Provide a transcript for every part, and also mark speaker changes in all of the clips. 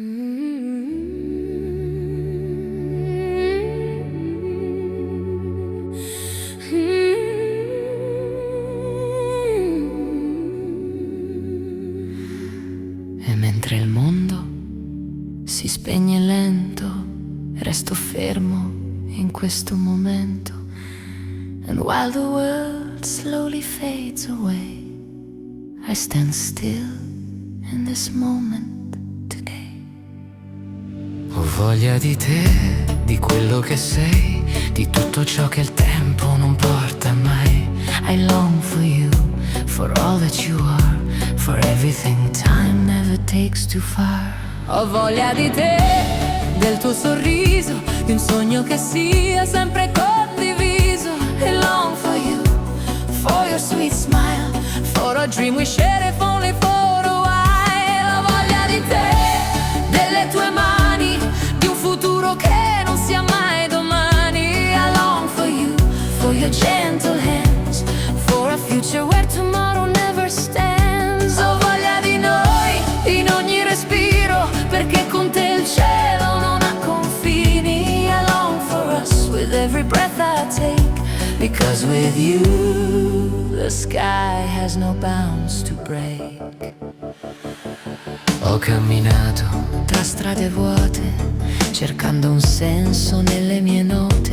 Speaker 1: E mentre il mondo si spegne lento, resto fermo in questo momento. And while the world slowly fades away, I stand still in this moment today. Ho voglia di te, di quello che sei, di tutto ciò che il tempo non porta mai. I long for you, for all that you are, for everything time never takes too far. Ho voglia di te, del tuo sorriso, di un sogno che sia sempre condiviso. I long for you, for your sweet smile, for a dream we shared if only for a while. Ho voglia di te, delle tue mani, di un futuro che non sia mai domani. I long for your gentle hands, for a future where tomorrow never stands. Ho voglia di noi, in ogni respiro, perché con te il cielo non ha confini. I long for us with every breath I take, because with you the sky has no bounds to break. Ho camminato tra strade vuote, cercando un senso nelle mie note.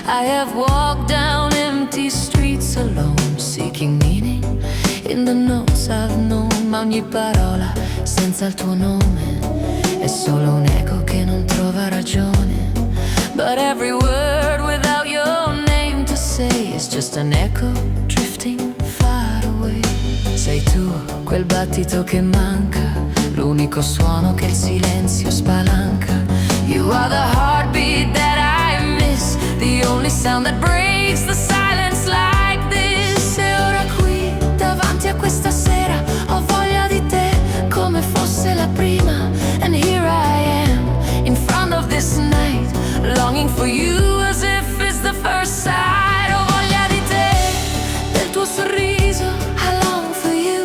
Speaker 1: I have walked down empty streets alone, seeking meaning in the notes I've known. Ma ogni parola senza il tuo nome è solo un eco che non trova ragione. But every word without your name to say is just an echo drifting far away. Sei tu, quel battito che manca, l'unico suono che il silenzio spalanca. You are the heartbeat that I miss, the only sound that breaks the silence like this. E ora qui, davanti a questa sera, ho voglia di te come fosse la prima. And here I am, in front of this night, longing for you as if it's the first sight. Ho voglia di te, del tuo sorriso. I long for you,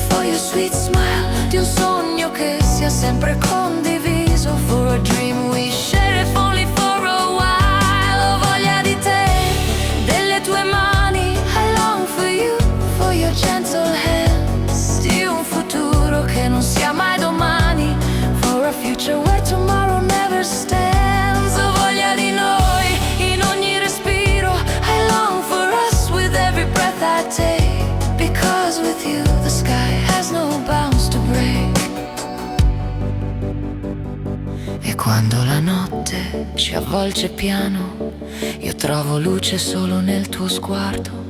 Speaker 1: for your sweet smile, di un sogno che sia sempre condiviso, for a dream we share if only for a while. Ho voglia di te, delle tue mani. I long for you, for your gentle hands, di un futuro che non sia mai domani, for a future where tomorrow never stands. Ho voglia di noi, in ogni respiro. I long for us with every breath I take, because with you the sky has no bounds to break. E quando la notte ci avvolge piano, io trovo luce solo nel tuo sguardo.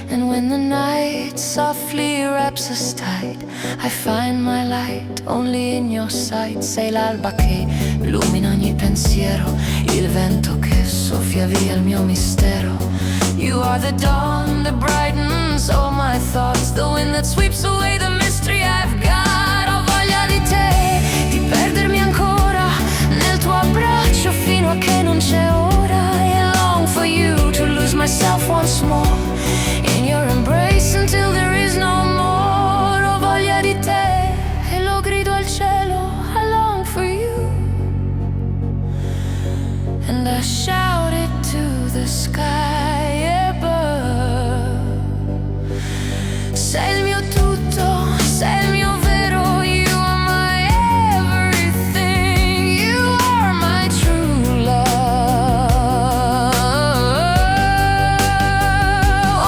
Speaker 1: And when the night softly wraps us tight, I find my light only in your sight. Sei l'alba che illumina ogni pensiero, il vento che soffia via il mio mistero. You are the dawn that brightens all my thoughts, the wind that sweeps away the mystery I've got. Ho voglia di te, di perdermi ancora nel tuo abbraccio fino a che non c'è ora. I long for you to lose myself once more in your embrace until there is no more. Ho voglia di te e lo grido al cielo. I long for you and I shout it to the sky above. Sei il mio tutto, sei il mio vero. You are my everything, you are my true love.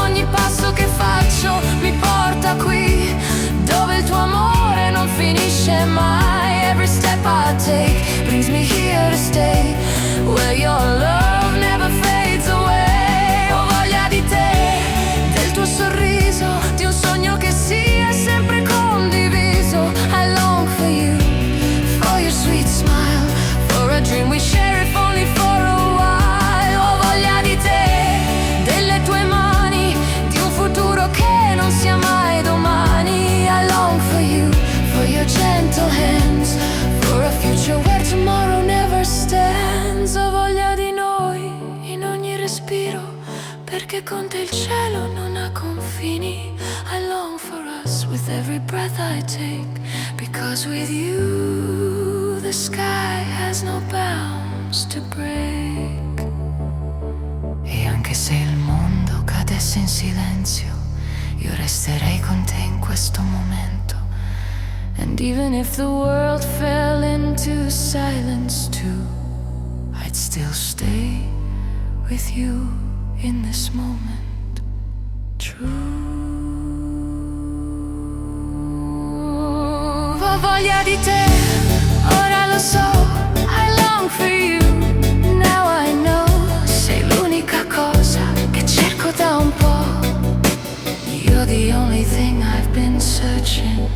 Speaker 1: Ogni passo che faccio mi porta qui, dove il tuo amore non finisce mai. Every step I take brings me here to stay, where your love never fades away. Ho voglia di te, del tuo sorriso, di un sogno che sia sempre condiviso. I long for you, for your sweet smile, for a dream we share if only for a while. Ho voglia di te, delle tue mani, di un futuro che non sia mai domani. I long for you, for your gentle hands, for a future where tomorrow never stands. Ho voglia di noi, in ogni respiro, perché con te il cielo non ha confini. I long for us with every breath I take, because with you to break. E anche se il mondo cadesse in silenzio, io resterei con te in questo momento. And even if the world fell into silence too, I'd still stay with you in this moment. True. Ho voglia di te, ora lo so. I long for you, now I know. Sei l'unica cosa che cerco da un po'. You're the only thing I've been searching